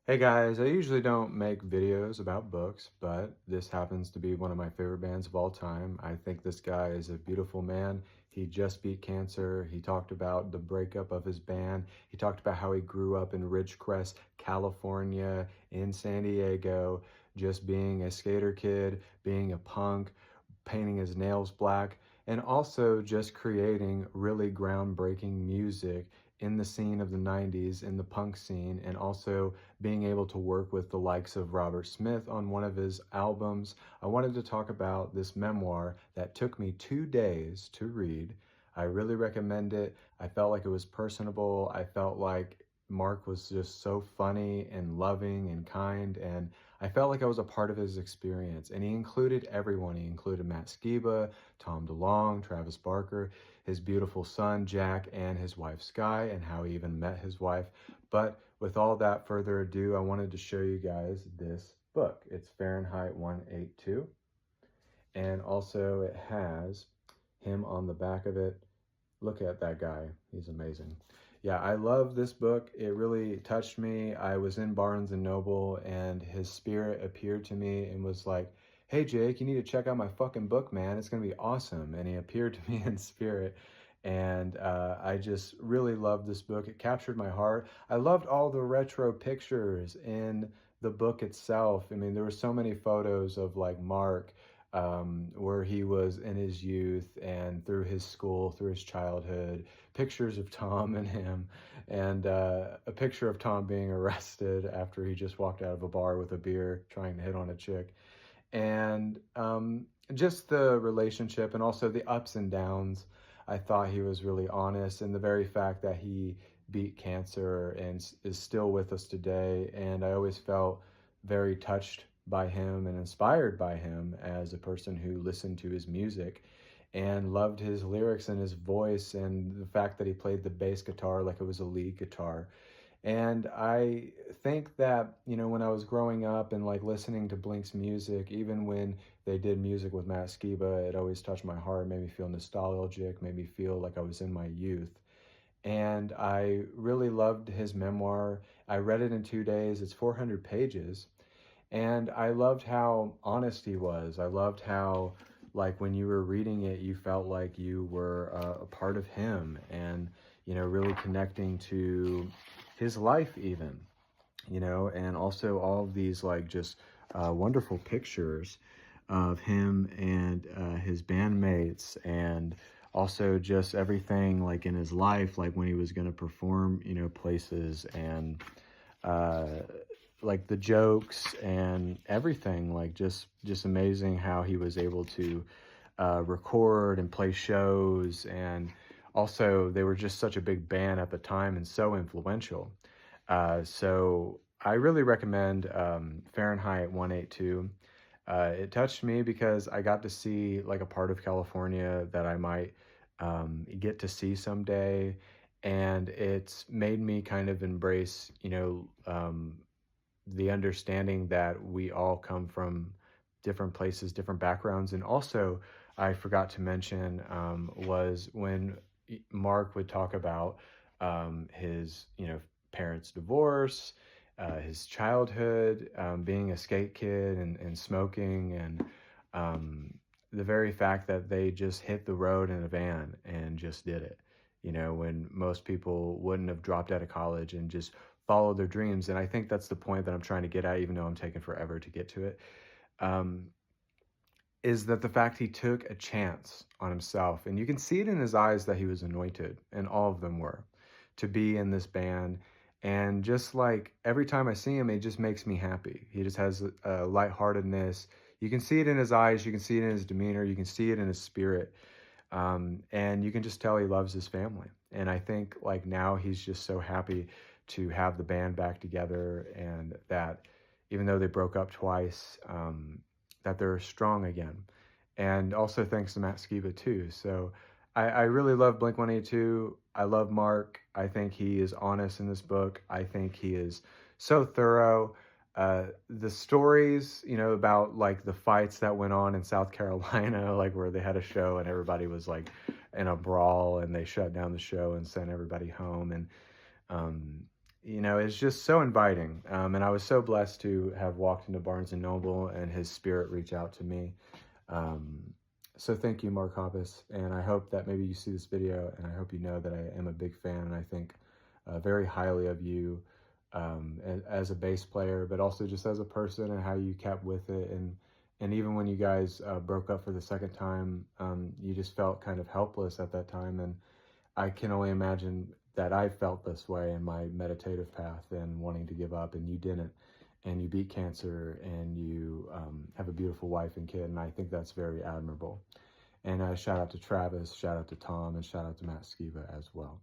Hey guys, I usually don't make videos about books, but this happens to be one of my favorite bands of all time. I think this guy is a beautiful man. He just beat cancer. He talked about the breakup of his band. He talked about how he grew up in Ridgecrest, California, in San Diego, just being a skater kid, being a punk, painting his nails black, and also just creating really groundbreaking music in the scene of the 90s, in the punk scene, and also being able to work with the likes of Robert Smith on one of his albums. I wanted to talk about this memoir that took me 2 days to read. I really recommend it. I felt like it was personable. I felt like Mark was just so funny and loving and kind, and I felt like I was a part of his experience. And he included everyone. He included Matt Skiba, Tom DeLonge, Travis Barker, his beautiful son, Jack, and his wife, Sky, and how he even met his wife. But with all that further ado, I wanted to show you guys this book. It's Fahrenheit 182. And also it has him on the back of it. Look at that guy. He's amazing. Yeah, I love this book. It really touched me. I was in Barnes and Noble and his spirit appeared to me and was like, "Hey Jake, you need to check out my fucking book, man. It's going to be awesome." And he appeared to me in spirit. And I just really loved this book. It captured my heart. I loved all the retro pictures in the book itself. I mean, there were so many photos of like Mark where he was in his youth and through his school, through his childhood, pictures of Tom and him, and a picture of Tom being arrested after he just walked out of a bar with a beer trying to hit on a chick. And just the relationship and also the ups and downs. I thought he was really honest, and the very fact that he beat cancer and is still with us today. And I always felt very touched by him and inspired by him as a person who listened to his music and loved his lyrics and his voice and the fact that he played the bass guitar like it was a lead guitar. And I think that, when I was growing up and like listening to Blink's music, even when they did music with Matt Skiba, it always touched my heart, made me feel nostalgic, made me feel like I was in my youth. And I really loved his memoir. I read it in 2 days. It's 400 pages. And I loved how honest he was. I loved how, like, when you were reading it, you felt like you were a part of him and, really connecting to his life, even, and also all of these, like, just wonderful pictures of him and his bandmates and also just everything like in his life, like when he was going to perform, places and uh, like the jokes and everything, like just amazing how he was able to record and play shows. And also they were just such a big band at the time and so influential. So I really recommend Fahrenheit 182. It touched me because I got to see like a part of California that I might get to see someday. And it's made me kind of embrace, the understanding that we all come from different places, different backgrounds. And also, I forgot to mention was when Mark would talk about his, parents' divorce, his childhood, being a skate kid and smoking, and the very fact that they just hit the road in a van and just did it, when most people wouldn't have dropped out of college and just followed their dreams. And I think that's the point that I'm trying to get at, even though I'm taking forever to get to it, um, is that the fact he took a chance on himself. And you can see it in his eyes that he was anointed, and all of them were, to be in this band. And just like every time I see him, it just makes me happy. He just has a lightheartedness. You can see it in his eyes, you can see it in his demeanor, you can see it in his spirit. And you can just tell he loves his family. And I think like now he's just so happy to have the band back together, and that even though they broke up twice, that they're strong again. And also thanks to Matt Skiba too. So I really love Blink 182. I love Mark. I think he is honest in this book. I think he is so thorough. The stories, about like the fights that went on in South Carolina, like where they had a show and everybody was like in a brawl and they shut down the show and sent everybody home. And um, you know, it's just so inviting. And I was so blessed to have walked into Barnes and Noble and his spirit reach out to me. Um, so thank you, Mark Hoppus. And I hope that maybe you see this video, and I hope you know that I am a big fan, and I think very highly of you as a bass player, but also just as a person and how you kept with it. And even when you guys broke up for the second time, you just felt kind of helpless at that time. And I can only imagine that I felt this way in my meditative path and wanting to give up, and you didn't. And you beat cancer, and you have a beautiful wife and kid, and I think that's very admirable. And shout out to Travis, shout out to Tom, and shout out to Matt Skiba as well.